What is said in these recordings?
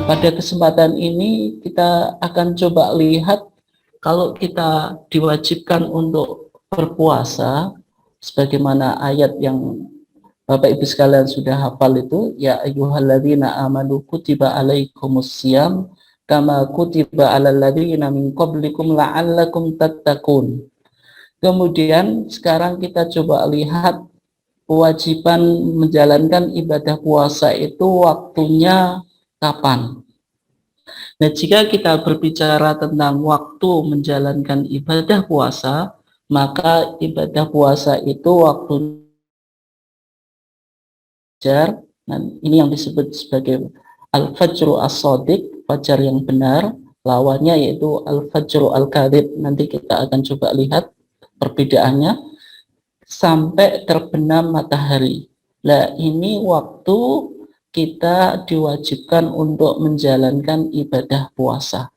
pada kesempatan ini kita akan coba lihat kalau kita diwajibkan untuk berpuasa sebagaimana ayat yang Bapak Ibu sekalian sudah hafal itu, ya ayyuhalladzina amanu kutiba alaikumusiyam kama kutiba alal ladzina min qablikum la'allakum tattaqun. Kemudian sekarang kita coba lihat kewajiban menjalankan ibadah puasa itu waktunya kapan. Nah, jika kita berbicara tentang waktu menjalankan ibadah puasa, maka ibadah puasa itu waktu fajar. Nah, ini yang disebut sebagai al-fajru as-shadiq, fajar yang benar. Lawannya yaitu al-fajru al-kadhib. Nanti kita akan coba lihat perbedaannya. Sampai terbenam matahari. Nah, ini waktu kita diwajibkan untuk menjalankan ibadah puasa.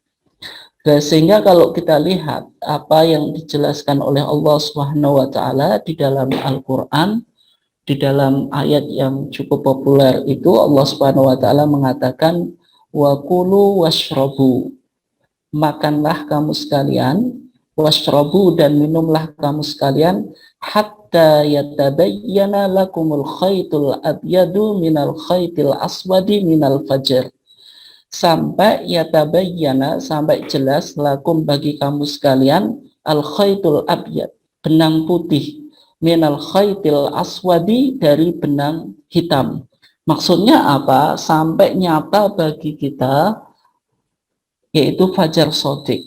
Nah, sehingga kalau kita lihat apa yang dijelaskan oleh Allah Subhanahu wa taala di dalam Al-Qur'an, di dalam ayat yang cukup populer itu Allah Subhanahu wa taala mengatakan wa kulu washrabu, makanlah kamu sekalian, washrabu dan minumlah kamu sekalian, hatta yatabayyana lakumul khaytul abyadu minal khaytil aswadi minal fajr, sampai yatabayyana, sampai jelas, lakum bagi kamu sekalian, al khaytul abyad, benang putih, minal khaytil aswadi, dari benang hitam. Maksudnya apa? Sampai nyata bagi kita, yaitu fajar shadiq.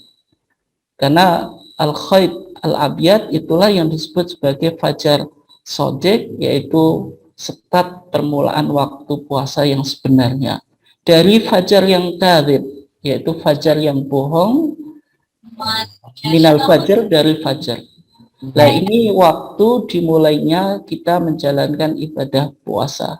Karena al-khayt al-abyad itulah yang disebut sebagai fajar shadiq, yaitu start permulaan waktu puasa yang sebenarnya. Dari fajar yang kadhib, yaitu fajar yang bohong, minal fajar, dari fajar. Nah, ini waktu dimulainya kita menjalankan ibadah puasa.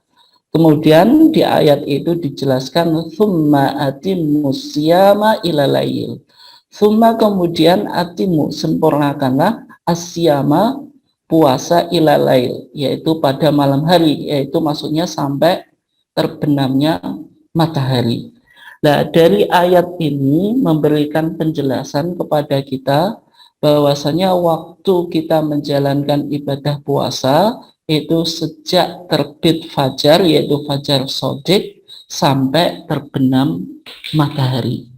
Kemudian di ayat itu dijelaskan summa atimmus siyama ila lail. Summa, kemudian atimu, sempurnakanlah asyama, puasa, ila lail, yaitu pada malam hari, yaitu maksudnya sampai terbenamnya matahari. Nah, dari ayat ini memberikan penjelasan kepada kita bahwasanya waktu kita menjalankan ibadah puasa itu sejak terbit fajar, yaitu fajar shadiq, sampai terbenam matahari.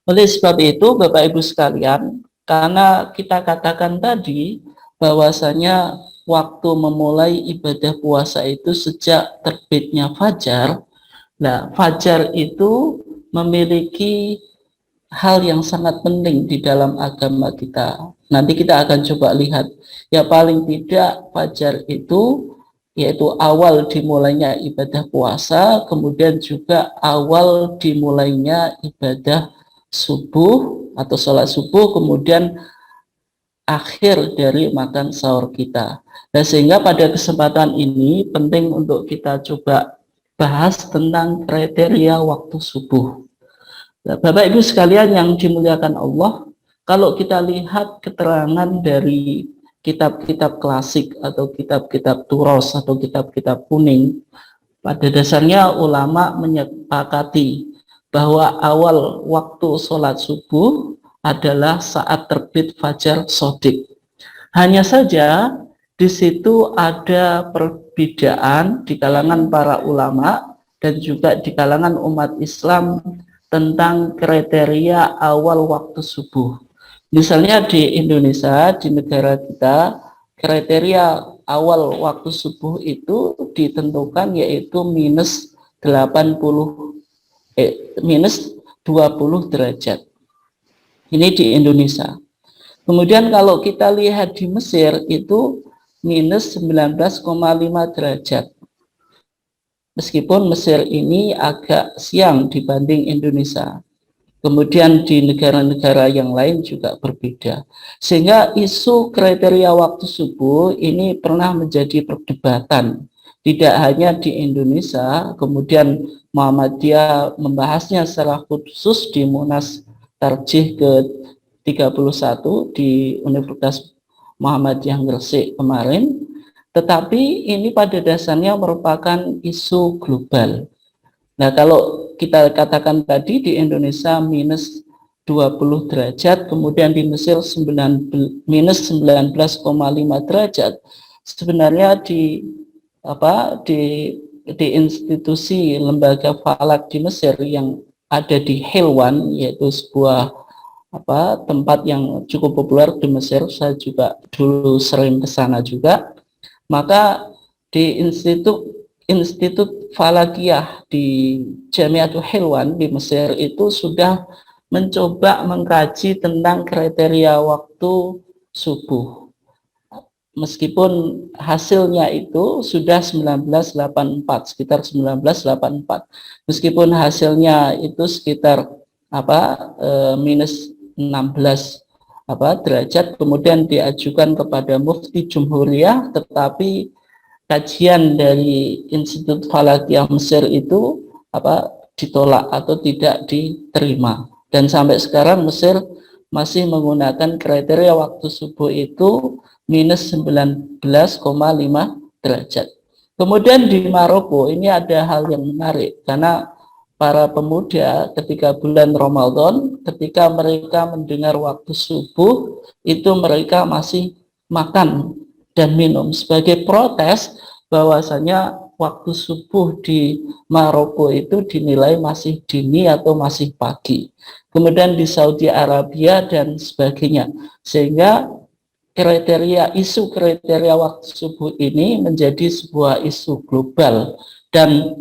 Oleh sebab itu, Bapak Ibu sekalian, karena kita katakan tadi bahwasanya waktu memulai ibadah puasa itu sejak terbitnya fajar. Nah, fajar itu memiliki hal yang sangat penting di dalam agama kita. Nanti kita akan coba lihat. Ya, paling tidak fajar itu yaitu awal dimulainya ibadah puasa, kemudian juga awal dimulainya ibadah subuh atau sholat subuh, kemudian akhir dari makan sahur kita. Nah, sehingga pada kesempatan ini penting untuk kita coba bahas tentang kriteria waktu subuh. Nah, Bapak Ibu sekalian yang dimuliakan Allah, kalau kita lihat keterangan dari kitab-kitab klasik atau kitab-kitab Turos atau kitab-kitab kuning, pada dasarnya ulama menyepakati bahwa awal waktu sholat subuh adalah saat terbit fajar shadiq. Hanya saja di situ ada perbedaan di kalangan para ulama dan juga di kalangan umat Islam tentang kriteria awal waktu subuh. Misalnya di Indonesia, di negara kita, kriteria awal waktu subuh itu ditentukan yaitu minus 20 derajat. Ini di Indonesia. Kemudian kalau kita lihat di Mesir itu minus 19,5 derajat. Meskipun Mesir ini agak siang dibanding Indonesia. Kemudian di negara-negara yang lain juga berbeda. Sehingga isu kriteria waktu subuh ini pernah menjadi perdebatan. Tidak hanya di Indonesia, kemudian Muhammadiyah membahasnya secara khusus di Munas Tarjih ke-31 di Universitas Muhammadiyah Gresik kemarin. Tetapi ini pada dasarnya merupakan isu global. Nah, kalau kita katakan tadi di Indonesia minus 20 derajat, kemudian di Mesir minus 19,5 derajat. Sebenarnya di institusi lembaga falak di Mesir yang ada di Helwan, yaitu sebuah tempat yang cukup populer di Mesir, saya juga dulu sering ke sana juga. Maka di Institut Falakiyah di Jamiatul Helwan di Mesir itu sudah mencoba mengkaji tentang kriteria waktu subuh. Meskipun hasilnya itu sudah 1984, sekitar 1984. Meskipun hasilnya itu sekitar minus 16 derajat, kemudian diajukan kepada Mufti Jumhuriyah, tetapi kajian dari Institut Falakiyah Mesir itu ditolak atau tidak diterima. Dan sampai sekarang Mesir masih menggunakan kriteria waktu subuh itu minus 19,5 derajat. Kemudian di Maroko ini ada hal yang menarik, karena para pemuda ketika bulan Ramadan, ketika mereka mendengar waktu subuh, itu mereka masih makan dan minum sebagai protes bahwasanya waktu subuh di Maroko itu dinilai masih dini atau masih pagi. Kemudian di Saudi Arabia dan sebagainya, sehingga isu kriteria waktu subuh ini menjadi sebuah isu global. Dan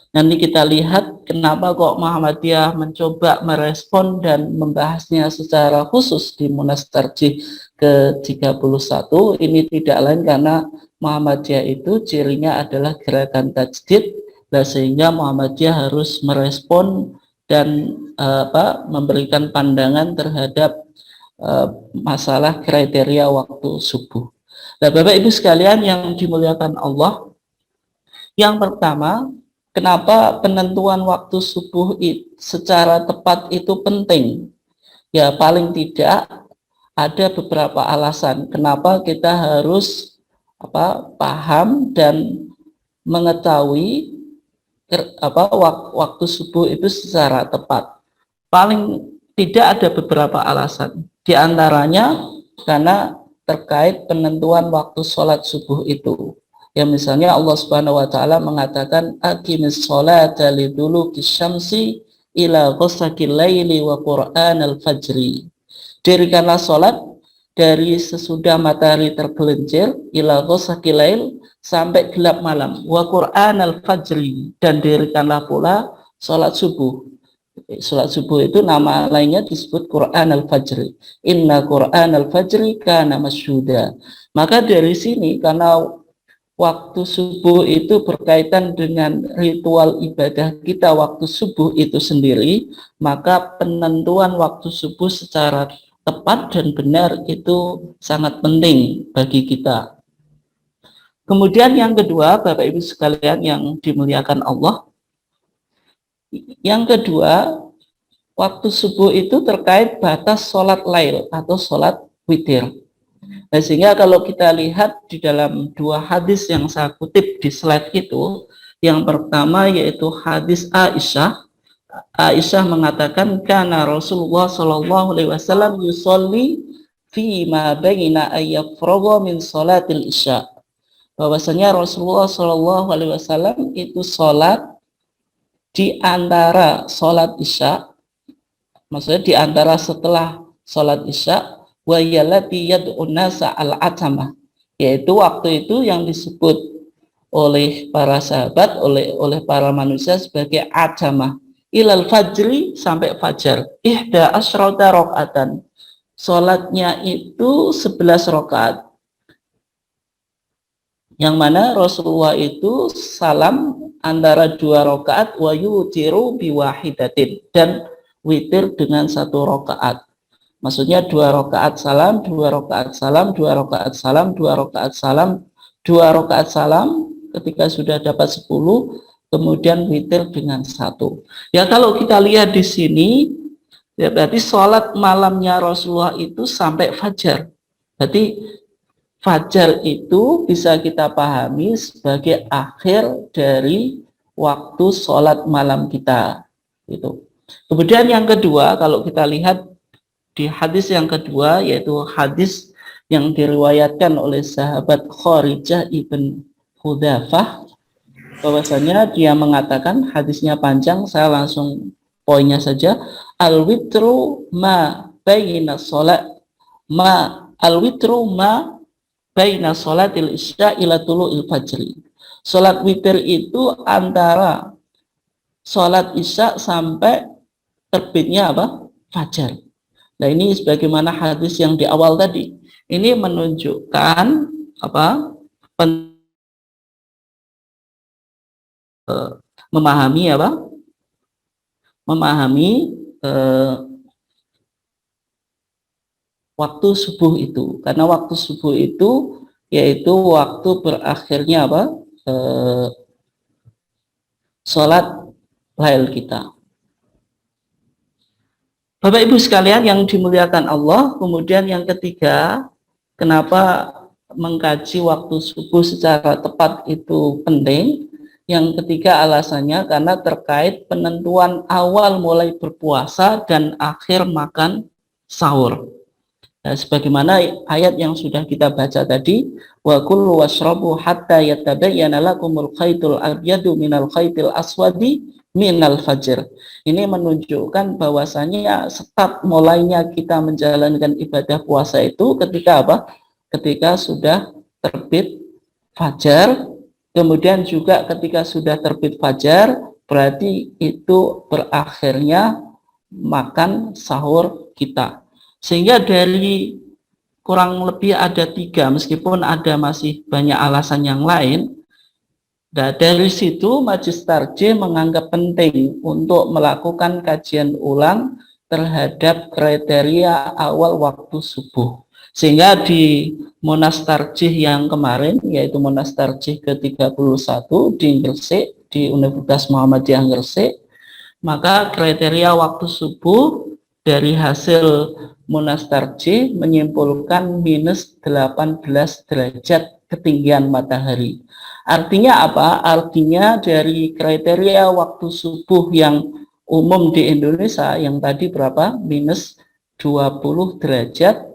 nanti kita lihat kenapa kok Muhammadiyah mencoba merespon dan membahasnya secara khusus di Munas Tarjih ke-31. Ini tidak lain karena Muhammadiyah itu cirinya adalah gerakan tajdid, sehingga Muhammadiyah harus merespon dan memberikan pandangan terhadap masalah kriteria waktu subuh. Nah, Bapak Ibu sekalian yang dimuliakan Allah, yang pertama, kenapa penentuan waktu subuh secara tepat itu penting? Ya, paling tidak ada beberapa alasan kenapa kita harus paham dan mengetahui waktu subuh itu secara tepat. Paling tidak ada beberapa alasan. Di antaranya karena terkait penentuan waktu sholat subuh itu. Ya, misalnya Allah Subhanahu wa taala mengatakan aqimis sholata liduluki syamsi ila ghasaqil laili wa qur'anal fajri. Dirikanlah sholat dari sesudah matahari tergelincir ila ghasaqil lail sampai gelap malam, wa qur'anal fajri, dan dirikanlah pula sholat subuh. Sholat subuh itu nama lainnya disebut Quran al-Fajri. Inna Quran al-Fajri kana masyhuda. Maka dari sini, karena waktu subuh itu berkaitan dengan ritual ibadah kita waktu subuh itu sendiri, maka penentuan waktu subuh secara tepat dan benar itu sangat penting bagi kita. Kemudian yang kedua, Bapak Ibu sekalian yang dimuliakan Allah, yang kedua, waktu subuh itu terkait batas sholat lail atau sholat witir. Nah, sehingga kalau kita lihat di dalam dua hadis yang saya kutip di slide itu, yang pertama yaitu hadis Aisyah. Aisyah mengatakan karena Rasulullah Shallallahu Alaihi Wasallam yusolli fi ma baina ayyafrogo min sholatil isya. Bahwasanya Rasulullah Shallallahu Alaihi Wasallam itu sholat di antara sholat isya, maksudnya di antara setelah sholat isya, wa yallati yad'un nasa al-atamah, yaitu waktu itu yang disebut oleh para sahabat, oleh para manusia sebagai atamah, ilal fajri, sampai fajar, ihda asyrata rakaatan, sholatnya itu 11 rakaat, yang mana Rasulullah itu salam antara 2 rakaat, wa yutiru biwahidatin, dan witir dengan 1 rakaat. Maksudnya 2 rakaat salam, 2 rakaat salam, 2 rakaat salam, 2 rakaat salam, 2 rakaat salam, ketika sudah dapat 10, kemudian witir dengan 1. Ya, kalau kita lihat di sini, ya berarti sholat malamnya Rasulullah itu sampai fajar. Berarti fajar itu bisa kita pahami sebagai akhir dari waktu sholat malam kita. Gitu. Kemudian yang kedua, kalau kita lihat di hadis yang kedua, yaitu hadis yang diriwayatkan oleh sahabat Kharijah ibn Hudzafah, bahwasanya dia mengatakan, hadisnya panjang, saya langsung poinnya saja. Al-witru ma baina salat ma al-witru ma baina salatil isya ila tulu'il fajri. Salat witir itu antara salat isya sampai terbitnya apa? Fajar. Nah, ini sebagaimana hadis yang di awal tadi. Ini menunjukkan apa? Memahami apa? Memahami waktu subuh itu. Karena waktu subuh itu yaitu waktu berakhirnya apa? Sholat lail kita. Bapak Ibu sekalian yang dimuliakan Allah, kemudian yang ketiga, kenapa mengkaji waktu subuh secara tepat itu penting? Yang ketiga alasannya karena terkait penentuan awal mulai berpuasa dan akhir makan sahur. Nah, sebagaimana ayat yang sudah kita baca tadi, wa kulu washrabu hatta yatabayyana lakumul khaytul abyadu minal khaytil aswadi minal fajr. Ini menunjukkan bahwasanya start mulainya kita menjalankan ibadah puasa itu ketika apa? Ketika sudah terbit fajar. Kemudian juga ketika sudah terbit fajar, berarti itu berakhirnya makan sahur kita. Sehingga dari kurang lebih ada 3, meskipun ada masih banyak alasan yang lain. Nah, dari situ Majelis Tarjih menganggap penting untuk melakukan kajian ulang terhadap kriteria awal waktu subuh. Sehingga di Munas Tarjih yang kemarin, yaitu Munas Tarjih ke-31 di Gresik, di Universitas Muhammadiyah Gresik, maka kriteria waktu subuh dari hasil Munas Tarjih menyimpulkan minus 18 derajat ketinggian matahari. Artinya apa? Artinya dari kriteria waktu subuh yang umum di Indonesia yang tadi berapa? Minus 20 derajat,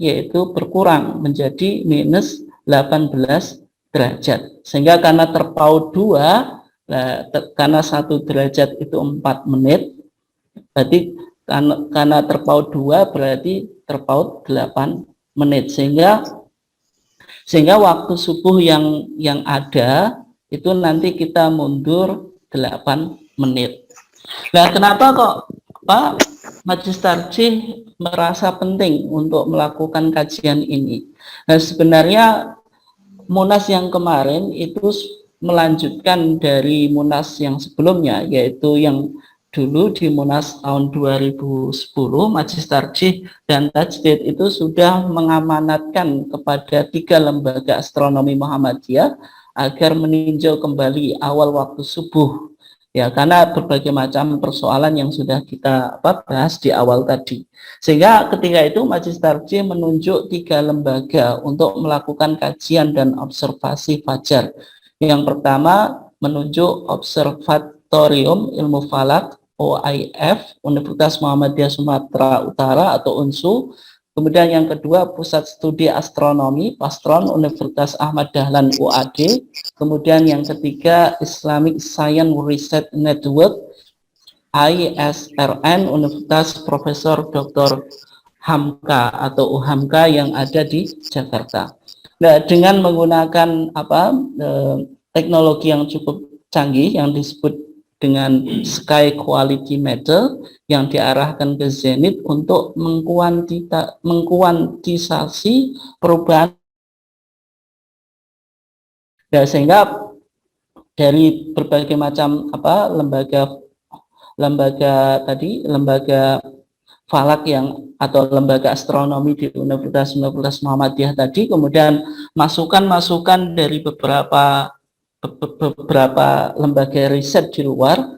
yaitu berkurang menjadi minus 18 derajat. Sehingga karena terpaut 2, karena 1 derajat itu 4 menit, berarti karena terpaut 2 berarti terpaut 8 menit. Sehingga waktu subuh yang ada itu nanti kita mundur 8 menit. Nah, kenapa kok Pak Majelis Tarjih merasa penting untuk melakukan kajian ini? Nah, sebenarnya Munas yang kemarin itu melanjutkan dari Munas yang sebelumnya, yaitu yang dulu di Munas tahun 2010, Majelis Tarjih dan Tajdid itu sudah mengamanatkan kepada 3 lembaga astronomi Muhammadiyah agar meninjau kembali awal waktu subuh. Ya, karena berbagai macam persoalan yang sudah kita bahas di awal tadi. Sehingga ketika itu Majelis Tarjih menunjuk 3 lembaga untuk melakukan kajian dan observasi fajar. Yang pertama menunjuk Observatorium Ilmu Falak OIF Universitas Muhammadiyah Sumatera Utara atau UNSU. Kemudian yang kedua Pusat Studi Astronomi Pastron Universitas Ahmad Dahlan UAD. Kemudian yang ketiga Islamic Science Research Network ISRN Universitas Profesor Dr. Hamka atau UHAMKA yang ada di Jakarta. Nah, dengan menggunakan teknologi yang cukup canggih yang disebut dengan Sky Quality Meter yang diarahkan ke zenith untuk mengkuantisasi perubahan. Ya, sehingga dari berbagai macam lembaga falak yang atau lembaga astronomi di Universitas Muhammadiyah tadi, kemudian masukan dari beberapa lembaga riset di luar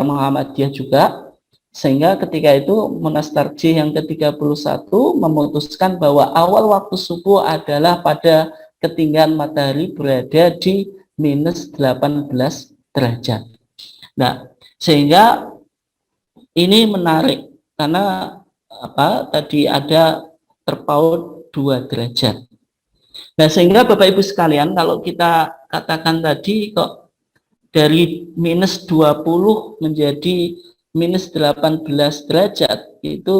Muhammadiyah juga, sehingga ketika itu Munas Tarjih yang ke-31 memutuskan bahwa awal waktu subuh adalah pada ketinggian matahari berada di minus 18 derajat. Nah, sehingga ini menarik karena tadi ada terpaut 2 derajat. Nah, sehingga Bapak Ibu sekalian, kalau kita katakan tadi kok dari minus 20 menjadi minus 18 derajat, itu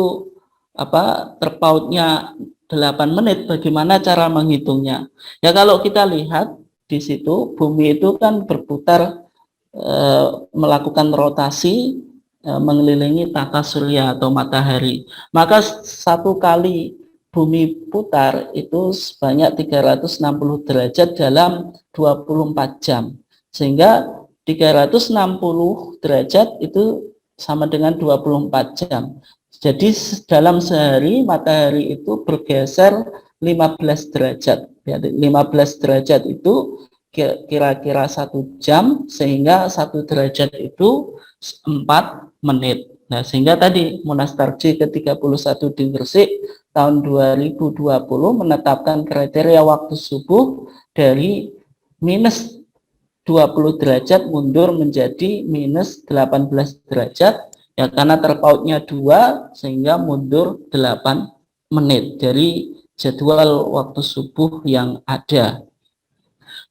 terpautnya 8 menit, bagaimana cara menghitungnya? Ya, kalau kita lihat di situ, bumi itu kan berputar, melakukan rotasi, mengelilingi tata surya atau matahari. Maka 1 kali bumi putar itu sebanyak 360 derajat dalam 24 jam. Sehingga 360 derajat itu sama dengan 24 jam. Jadi dalam sehari matahari itu bergeser 15 derajat. 15 derajat itu kira-kira 1 jam, sehingga 1 derajat itu 4 menit. Nah, sehingga tadi Munas Tarjih ke-31 di Gresik tahun 2020 menetapkan kriteria waktu subuh dari minus 20 derajat mundur menjadi minus 18 derajat, ya, karena terpautnya 2 sehingga mundur 8 menit dari jadwal waktu subuh yang ada.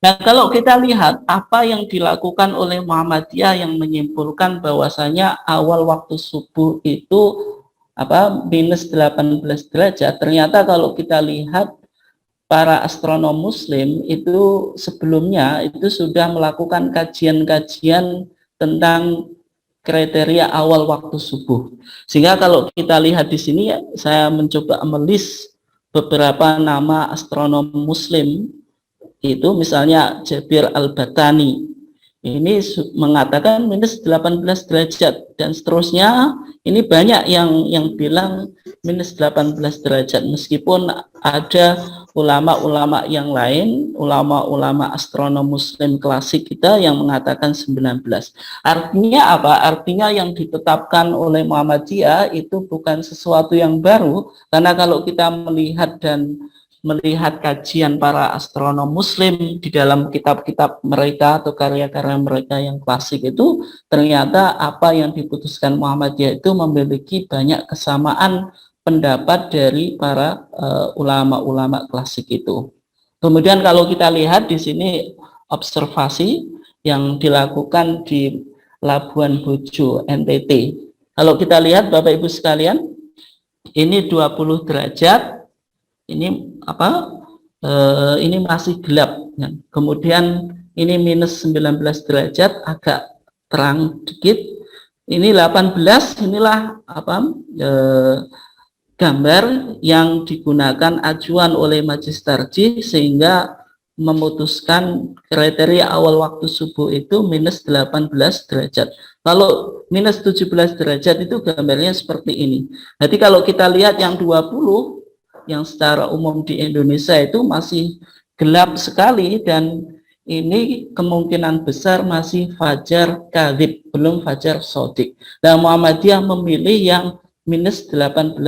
Nah, kalau kita lihat apa yang dilakukan oleh Muhammadiyah yang menyimpulkan bahwasanya awal waktu subuh itu minus 18 derajat, ternyata kalau kita lihat para astronom muslim itu sebelumnya itu sudah melakukan kajian-kajian tentang kriteria awal waktu subuh. Sehingga kalau kita lihat di sini, saya mencoba melis beberapa nama astronom muslim. Itu misalnya Jabir Al-Batani, ini mengatakan minus 18 derajat, dan seterusnya. Ini banyak yang bilang minus 18 derajat, meskipun ada ulama-ulama yang lain, ulama-ulama astronom muslim klasik kita yang mengatakan 19. Artinya apa? Artinya yang ditetapkan oleh Muhammadiyah itu bukan sesuatu yang baru, karena kalau kita melihat kajian para astronom muslim di dalam kitab-kitab mereka atau karya-karya mereka yang klasik itu, ternyata apa yang diputuskan Muhammadiyah itu memiliki banyak kesamaan pendapat dari para ulama-ulama klasik itu. Kemudian kalau kita lihat di sini observasi yang dilakukan di Labuan Bajo, NTT. Kalau kita lihat Bapak Ibu sekalian, ini 20 derajat, ini ini masih gelap, ya. Kemudian ini minus 19 derajat, agak terang dikit. Ini 18, inilah gambar yang digunakan acuan oleh Majelis Tarjih sehingga memutuskan kriteria awal waktu subuh itu minus 18 derajat. Kalau minus 17 derajat itu gambarnya seperti ini. Jadi kalau kita lihat yang 20, yang secara umum di Indonesia itu masih gelap sekali, dan ini kemungkinan besar masih fajar kadhib, belum fajar sodik. Nah, Muhammadiyah memilih yang minus 18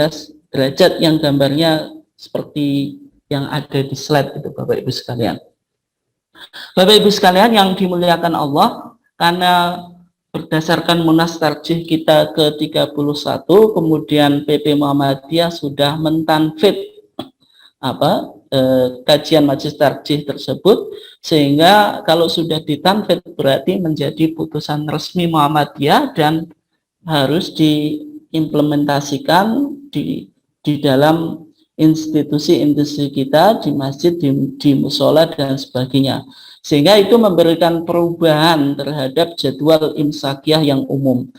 derajat yang gambarnya seperti yang ada di slide itu, Bapak Ibu sekalian. Bapak Ibu sekalian yang dimuliakan Allah, karena berdasarkan Munas Tarjih kita ke-31, kemudian PP Muhammadiyah sudah mentanfid kajian Majelis Tarjih tersebut, sehingga kalau sudah ditanfid berarti menjadi putusan resmi Muhammadiyah dan harus diimplementasikan di dalam institusi-institusi kita, di masjid, di musola dan sebagainya. Sehingga itu memberikan perubahan terhadap jadwal imsakiyah yang umum.